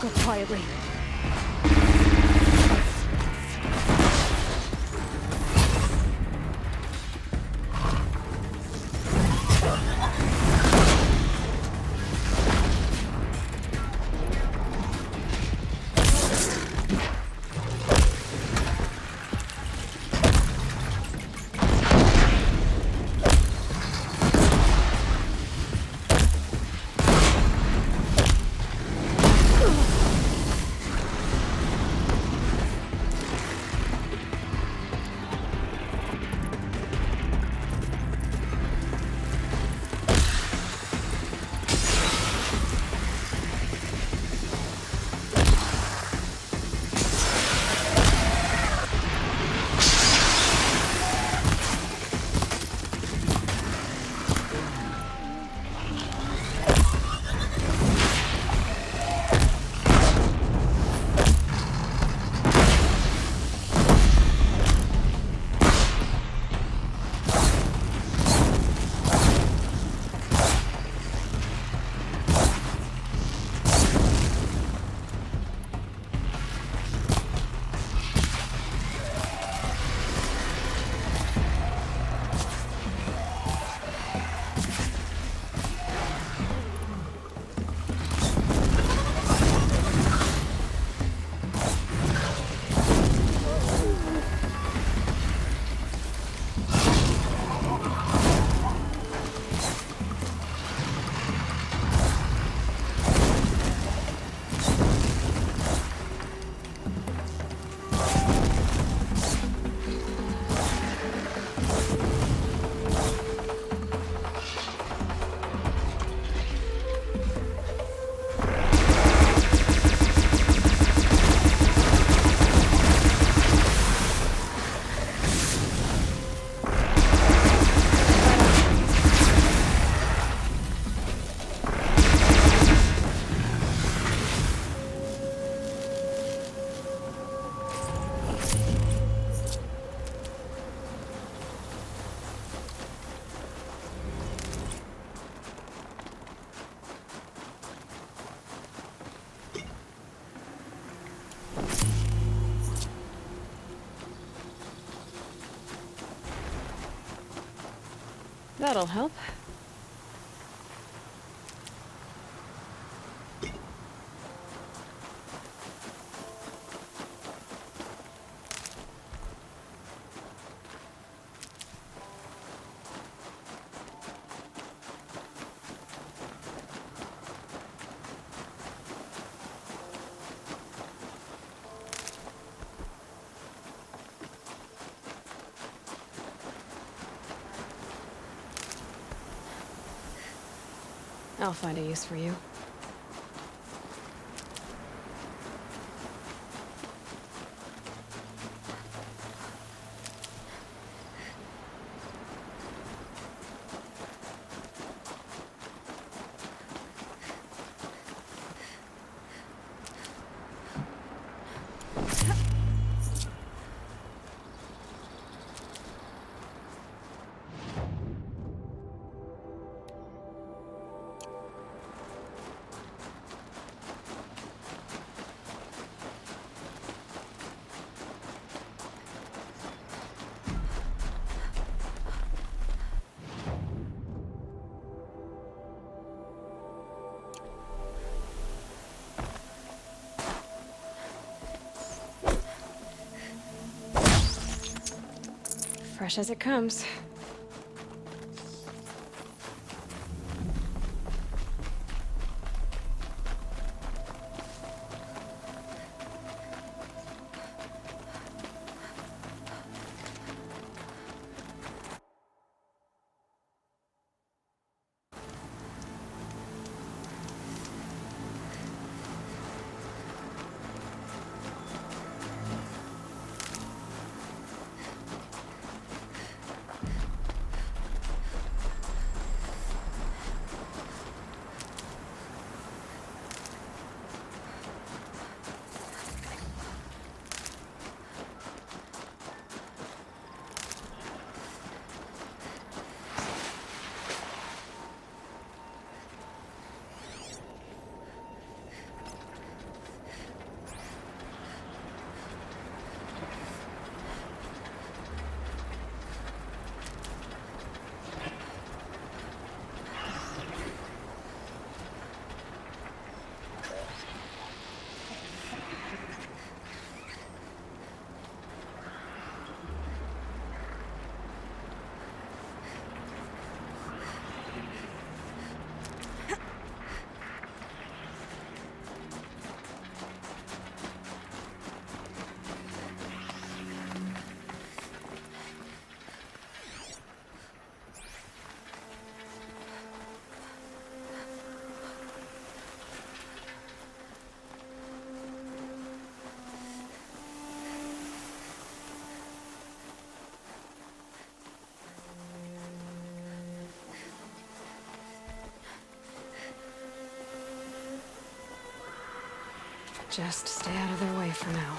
go quietly. That'll help. I'll find a use for you. Fresh as it comes. Just stay out of their way for now.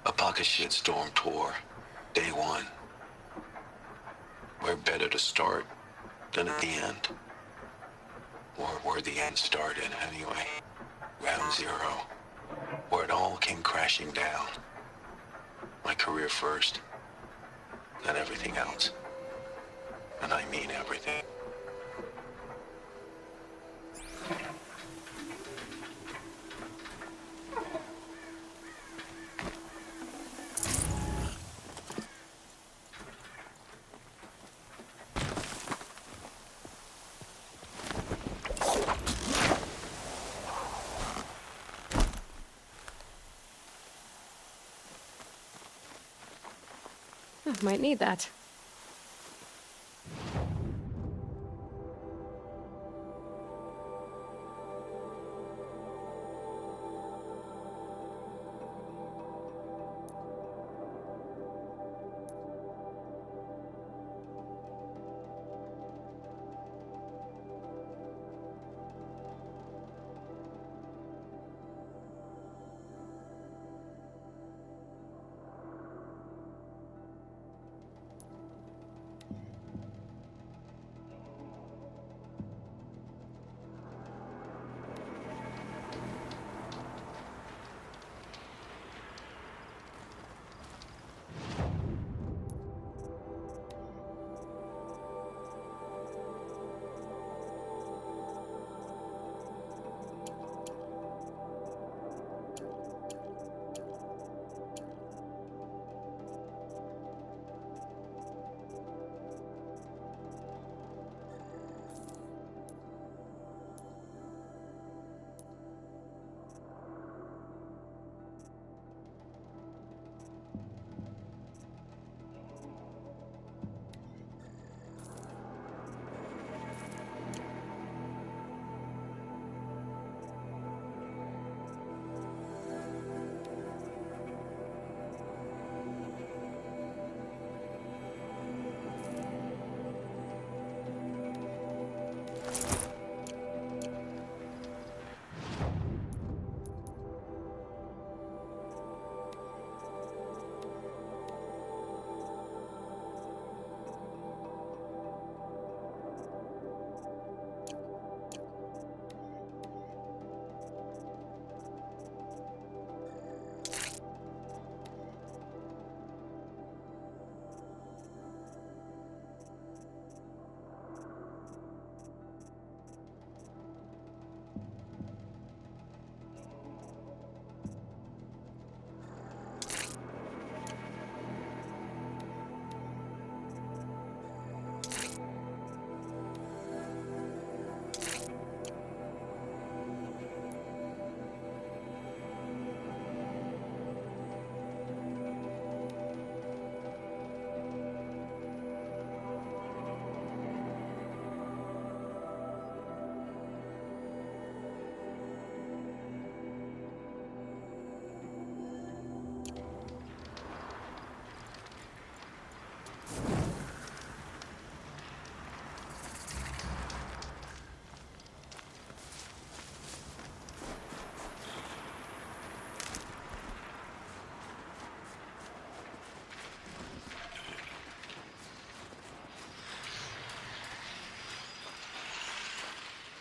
A pocket shitstorm tour, day one. Where better to start than at the end? Or where the end started, anyway. Round zero. Where it all came crashing down. My career first, then everything else. And I mean everything. Might need that.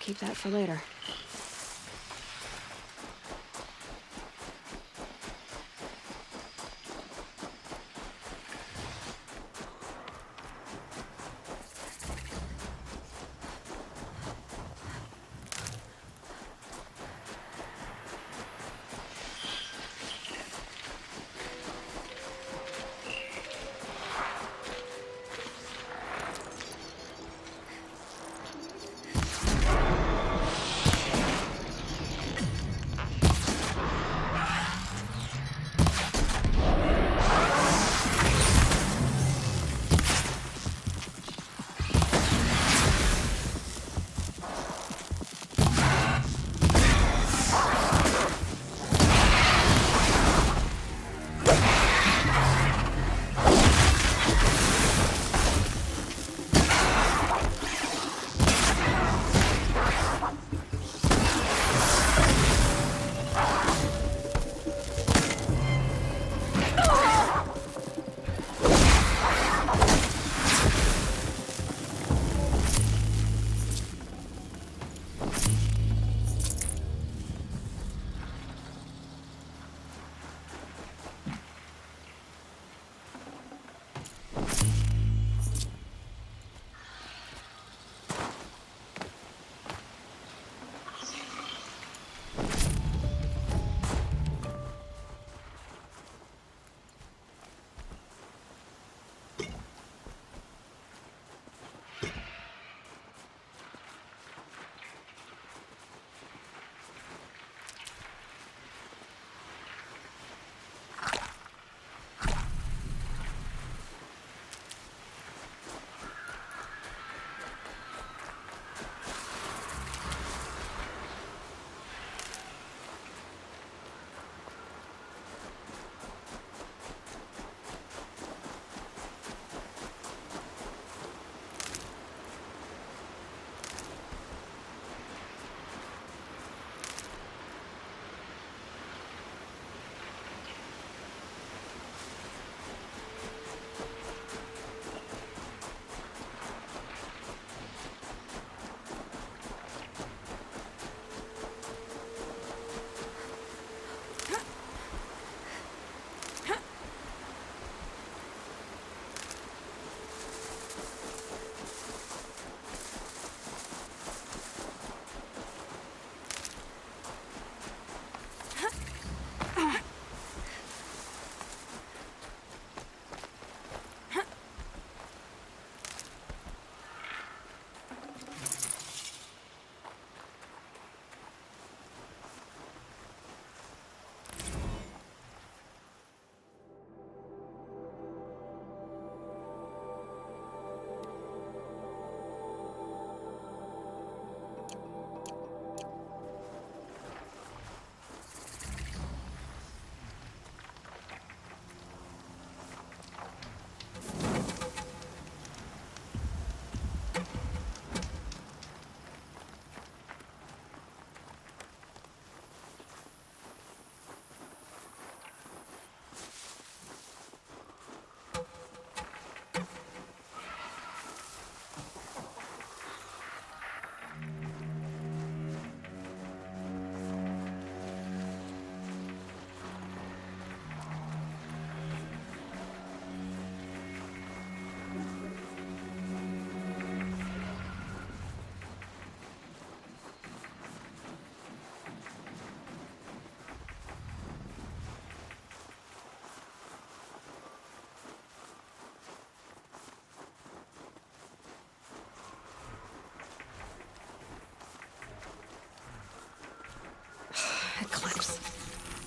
Keep that for later.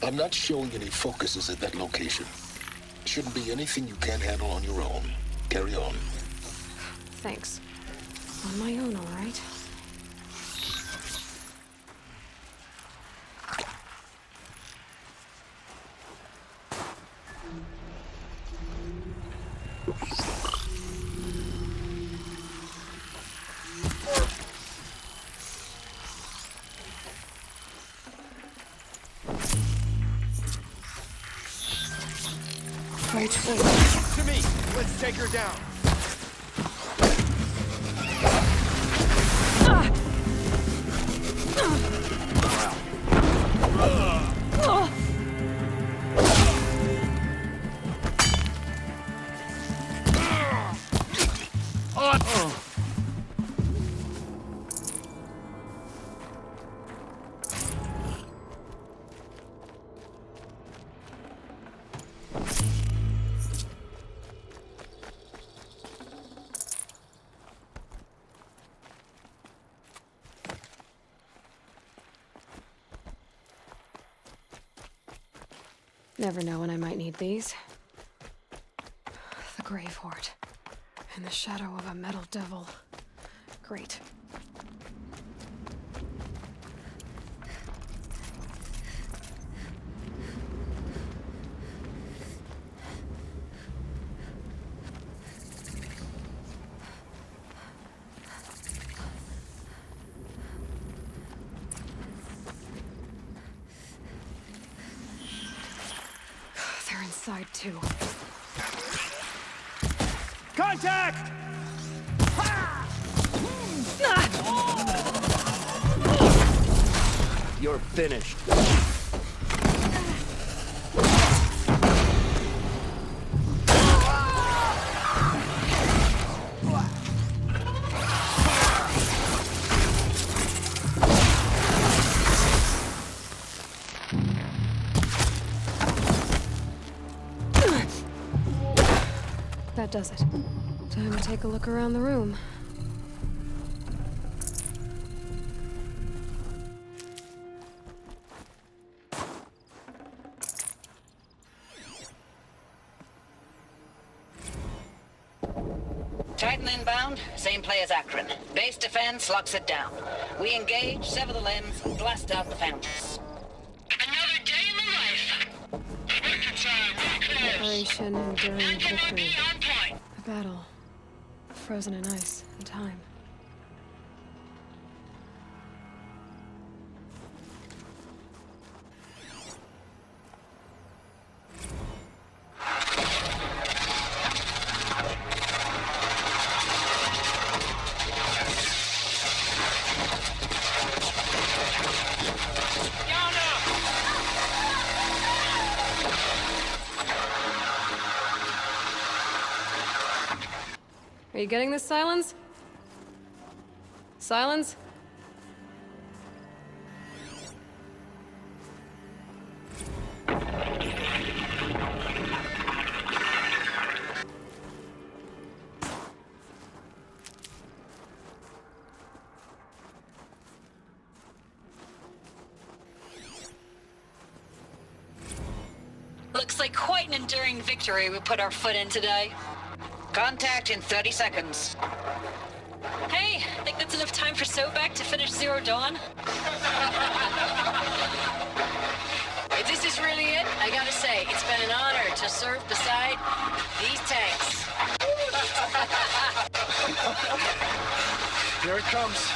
I'm not showing any focuses at that location. Shouldn't be anything you can't handle on your own. Carry on. Thanks. On my own, all right? Wait. To me! Let's take her down! Never know when I might need these. The Grave Horde. In the shadow of a metal devil. Great. They're inside too. Contact! You're finished. That does it. Time to take a look around the room. Titan inbound, same play as Akron. Base defense locks it down. We engage, sever the limbs, and blast out the fountains. Another day in the life. Reconcile, we're close. Operation Enduring And you won't be Victory. on point. A battle. Frozen in ice and time. Are you getting this, Silence? Silence? Looks like quite an enduring victory we put our foot in today. Contact in 30 seconds. Hey, think that's enough time for Sobek to finish Zero Dawn? If this is really it, I gotta say, it's been an honor to serve beside these tanks. Here it comes.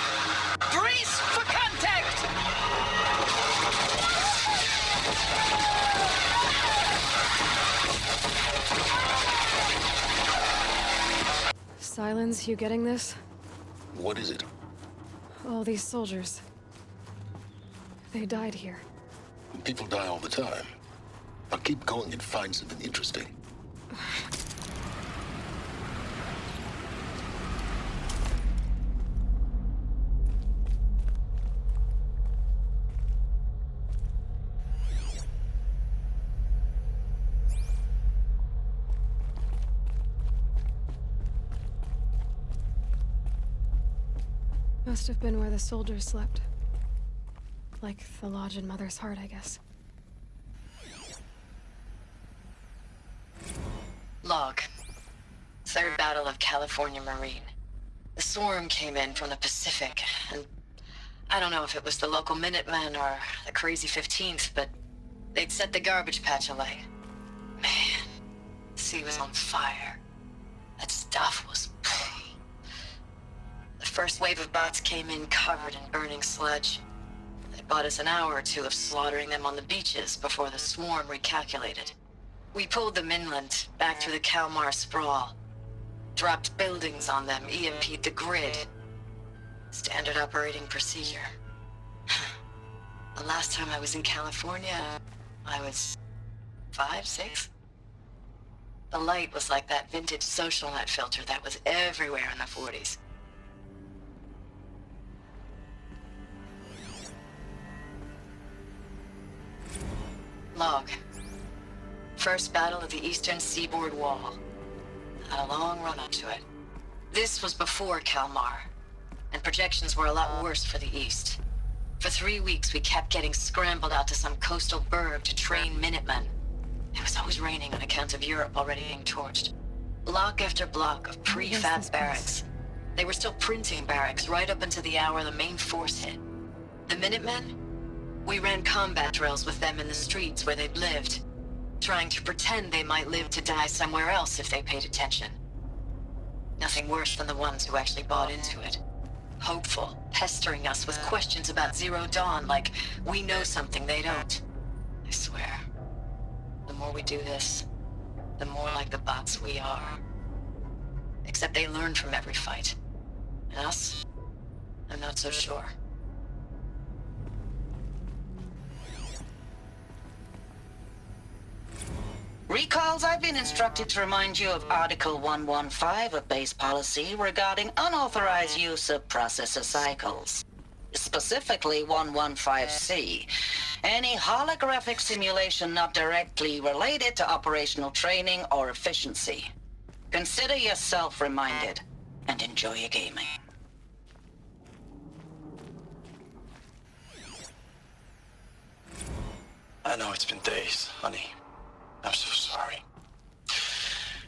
Brace for contact! Silence, you getting this? What is it? All these soldiers. They died here. People die all the time. I'll keep going and find something interesting. Must have been where the soldiers slept. Like the lodge in Mother's Heart, I guess. Log. Third Battle of California Marine. The swarm came in from the Pacific, and I don't know if it was the local Minutemen or the crazy 15th, but they'd set the garbage patch alight. Man, the sea was on fire. That stuff was... The first wave of bots came in covered in burning sludge. They bought us an hour or two of slaughtering them on the beaches before the swarm recalculated. We pulled them inland, back through the Kalmar sprawl. Dropped buildings on them, EMP'd the grid. Standard operating procedure. The last time I was in California, I was 5, 6? The light was like that vintage social net filter that was everywhere in the 40s. Log. First battle of the eastern seaboard wall. Had a long run up to it. This was before Kalmar, and projections were a lot worse for the east. For 3 weeks, we kept getting scrambled out to some coastal burg to train Minutemen. It was always raining on account of Europe already being torched. Block after block of prefab barracks. They were still printing barracks right up until the hour the main force hit. The Minutemen? We ran combat drills with them in the streets where they'd lived, trying to pretend they might live to die somewhere else if they paid attention. Nothing worse than the ones who actually bought into it. Hopeful, pestering us with questions about Zero Dawn like we know something they don't. I swear, the more we do this, the more like the bots we are. Except they learn from every fight. And us? I'm not so sure. Recalls, I've been instructed to remind you of Article 115 of base policy regarding unauthorized use of processor cycles. Specifically 115C. Any holographic simulation not directly related to operational training or efficiency. Consider yourself reminded, and enjoy your gaming. I know it's been days, honey. I'm so sorry.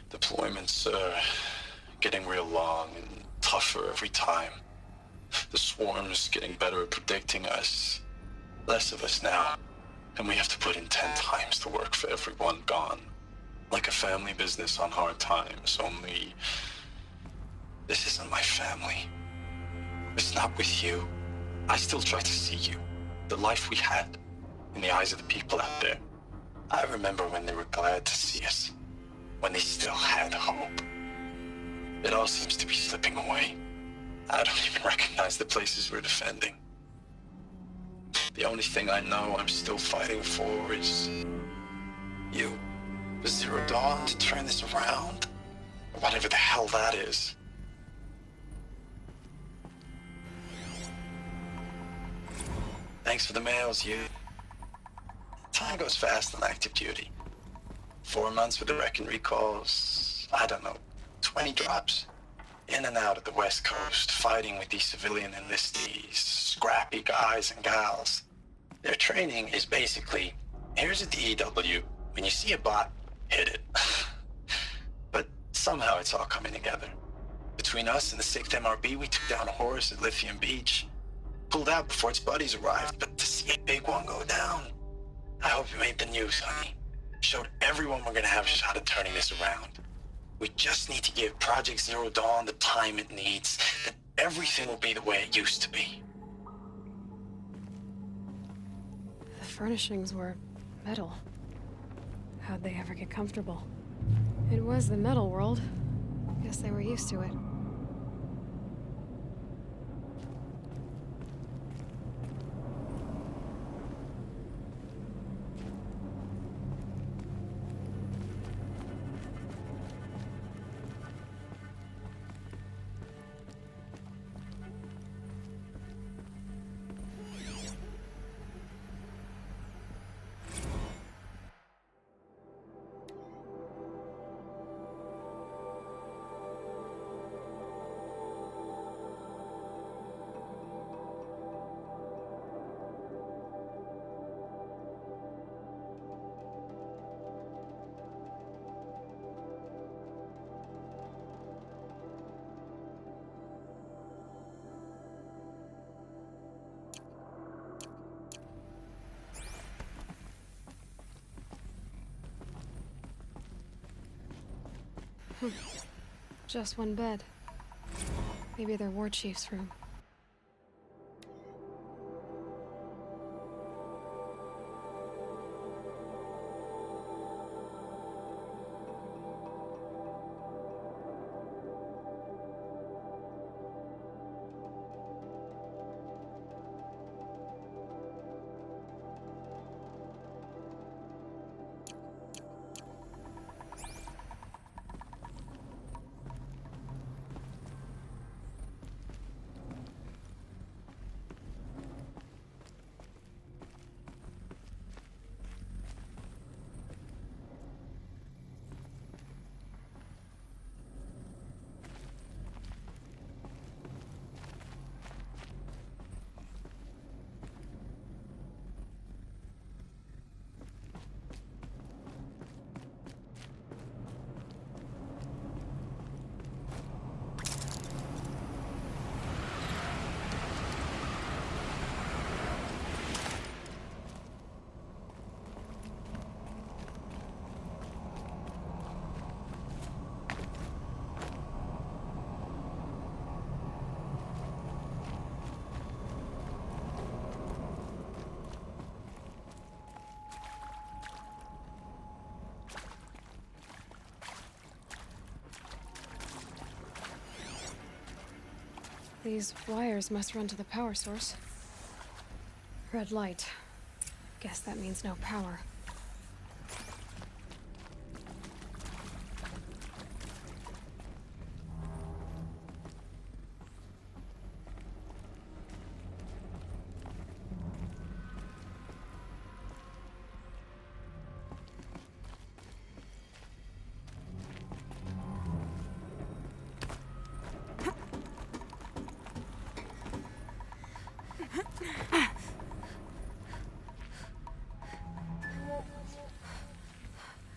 Deployments are getting real long and tougher every time. The swarm's getting better at predicting us. Less of us now. And we have to put in 10 times the work for everyone gone. Like a family business on hard times, only... This isn't my family. It's not with you. I still try to see you. The life we had. In the eyes of the people out there. I remember when they were glad to see us. When they still had hope. It all seems to be slipping away. I don't even recognize the places we're defending. The only thing I know I'm still fighting for is... you. The Zero Dawn to turn this around. Or whatever the hell that is. Thanks for the mails, you. Time goes fast on active duty. 4 months with the Reckon recalls, I don't know, 20 drops. In and out of the West Coast, fighting with these civilian enlistees, scrappy guys and gals. Their training is basically, here's a DEW, when you see a bot, hit it. But somehow it's all coming together. Between us and the 6th MRB, we took down a horse at Lithium Beach. Pulled out before its buddies arrived, but to see a big one go down, I hope you made the news, honey. Showed everyone we're gonna have a shot at turning this around. We just need to give Project Zero Dawn the time it needs, then everything will be the way it used to be. The furnishings were metal. How'd they ever get comfortable? It was the metal world. Guess they were used to it. Just one bed. Maybe their war chief's room. These wires must run to the power source. Red light. Guess that means no power.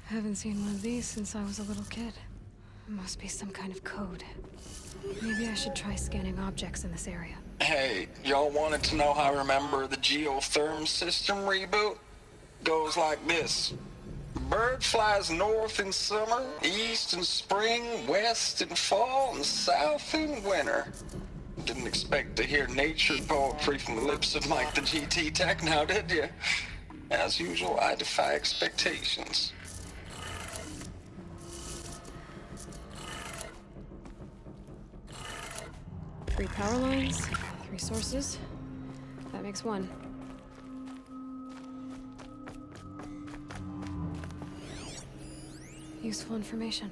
Haven't seen one of these since I was a little kid. Must be some kind of code. Maybe I should try scanning objects in this area. Hey, y'all wanted to know how I remember the geotherm system reboot? Goes like this. Bird flies north in summer, east in spring, west in fall, and south in winter. Didn't expect to hear nature poetry from the lips of Mike the GT Tech now, did you? As usual, I defy expectations. 3 power lines, 3 sources. That makes 1. Useful information.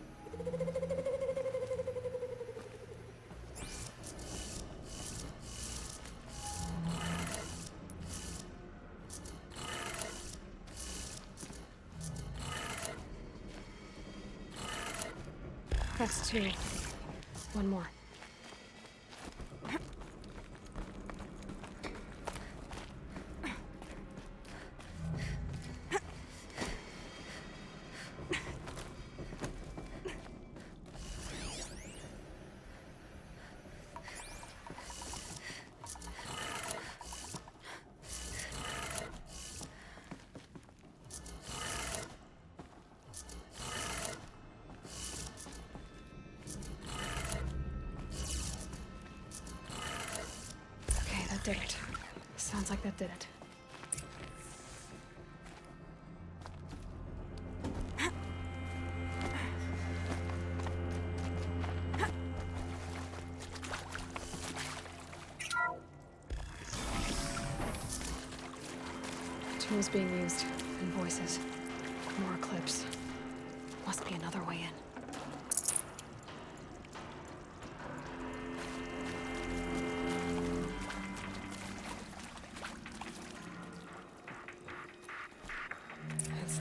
That's 2. 1 more. Did it. Sounds like that did it. Tools being used, and voices. More clips. Must be another way in.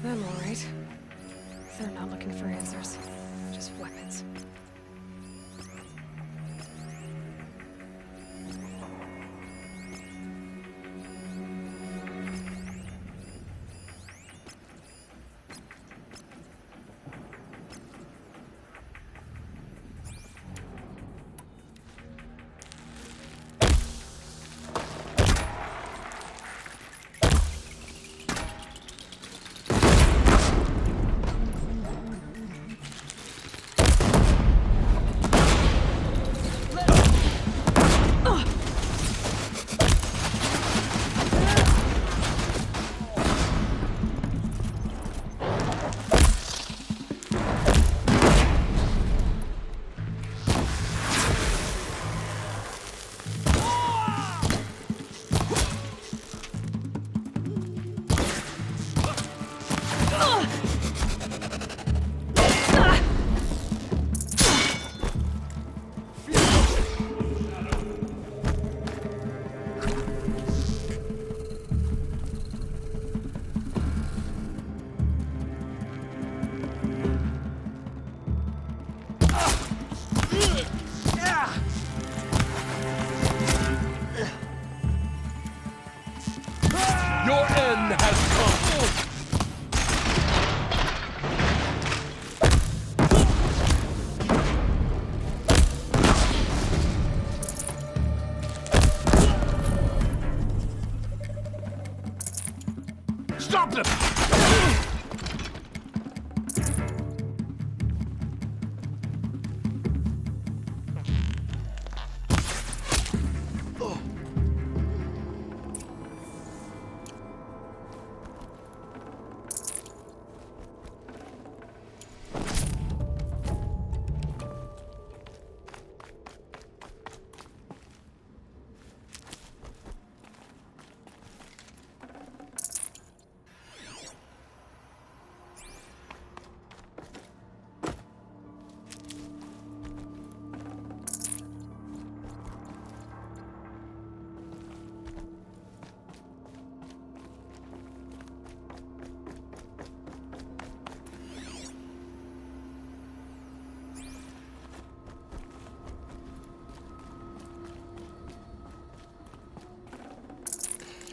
Them, all right. They're not looking for answers, just weapons. Drop him!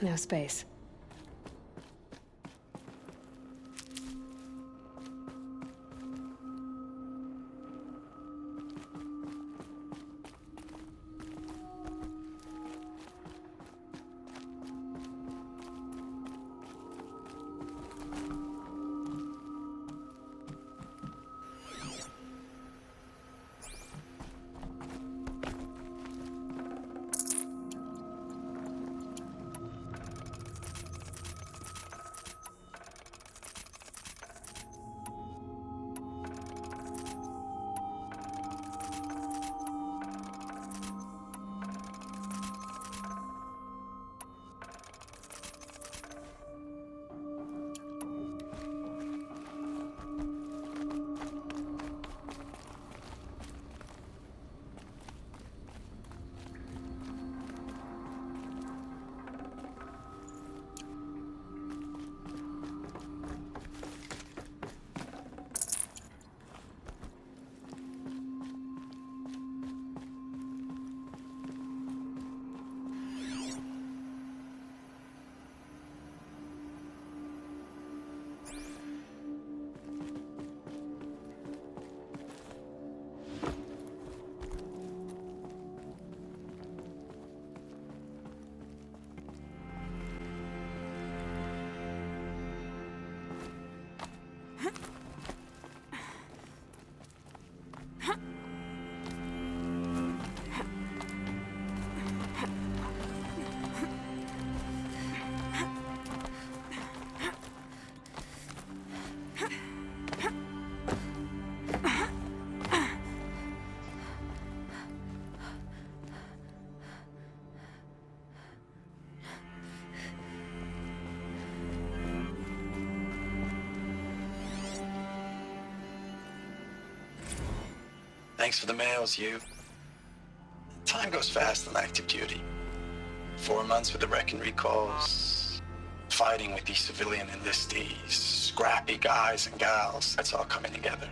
No space. Thanks for the mails, you. Time goes fast on active duty. 4 months with the wreck and recalls, fighting with these civilian enlistees, scrappy guys and gals. That's all coming together.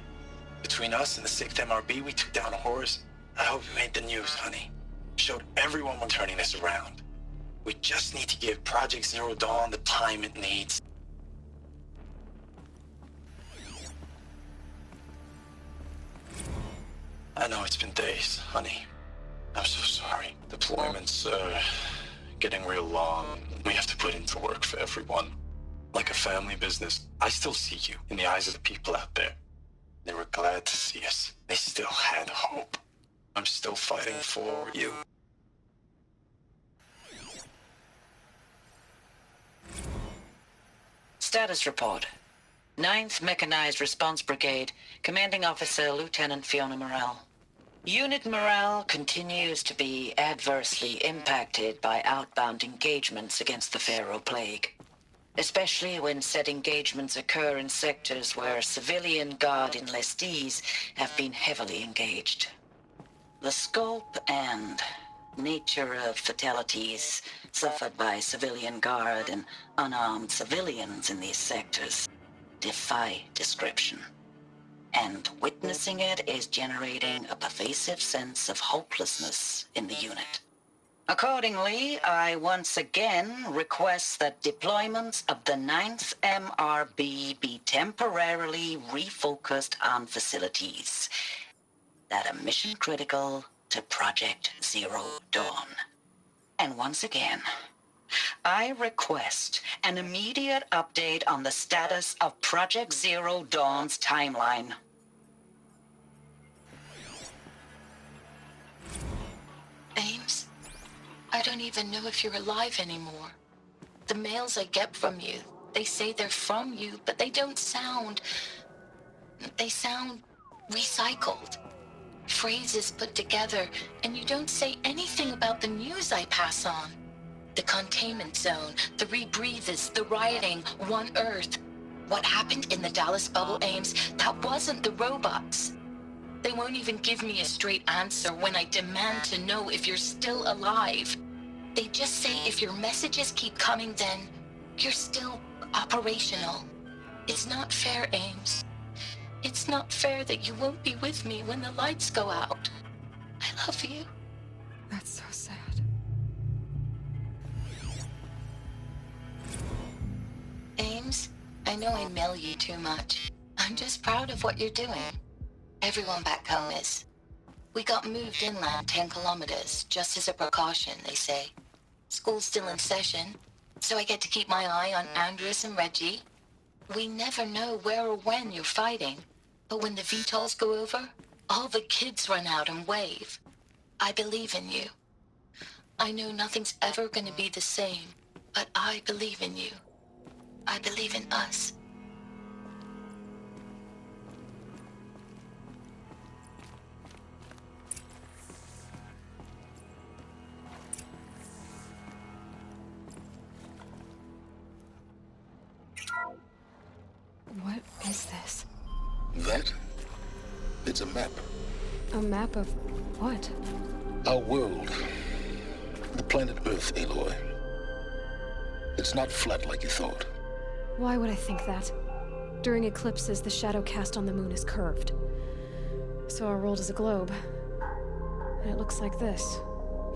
Between us and the 6th MRB, we took down a horse. I hope we made the news, honey. Showed everyone we're turning this around. We just need to give Project Zero Dawn the time it needs. I know it's been days, honey. I'm so sorry. Deployments are getting real long. We have to put in the work for everyone. Like a family business. I still see you in the eyes of the people out there. They were glad to see us. They still had hope. I'm still fighting for you. Status report. 9th Mechanized Response Brigade, Commanding Officer Lieutenant Fiona Morrell. Unit morale continues to be adversely impacted by outbound engagements against the Pharaoh Plague, especially when said engagements occur in sectors where civilian guard enlistees have been heavily engaged. The scope and nature of fatalities suffered by civilian guard and unarmed civilians in these sectors defy description. And witnessing it is generating a pervasive sense of hopelessness in the unit. Accordingly, I once again request that deployments of the 9th MRB be temporarily refocused on facilities that are mission critical to Project Zero Dawn. And once again, I request an immediate update on the status of Project Zero Dawn's timeline. Ames, I don't even know if you're alive anymore. The mails I get from you, they say they're from you, but they don't sound... They sound recycled. Phrases put together, and you don't say anything about the news I pass on. The containment zone, the rebreathers, the rioting, One Earth. What happened in the Dallas bubble, Ames, that wasn't the robots. They won't even give me a straight answer when I demand to know if you're still alive. They just say if your messages keep coming, then you're still operational. It's not fair, Ames. It's not fair that you won't be with me when the lights go out. I love you. That's so sad. Ames, I know I mail you too much. I'm just proud of what you're doing. Everyone back home is. We got moved inland 10 kilometers, just as a precaution, they say. School's still in session, so I get to keep my eye on Andres and Reggie. We never know where or when you're fighting, but when the VTOLs go over, all the kids run out and wave. I believe in you. I know nothing's ever gonna be the same, but I believe in you. I believe in us. What is this? That? It's a map. A map of what? Our world. The planet Earth, Aloy. It's not flat like you thought. Why would I think that? During eclipses, the shadow cast on the moon is curved. So our world is a globe. And it looks like this,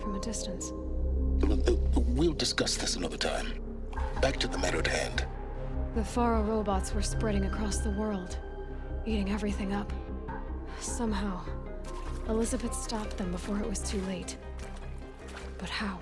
from a distance. We'll discuss this another time. Back to the matter at hand. The Faro robots were spreading across the world, eating everything up. Somehow, Elizabeth stopped them before it was too late. But how?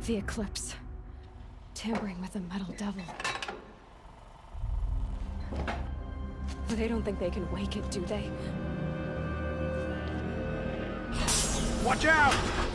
The Eclipse. Tampering with the Metal Devil. They don't think they can wake it, do they? Watch out!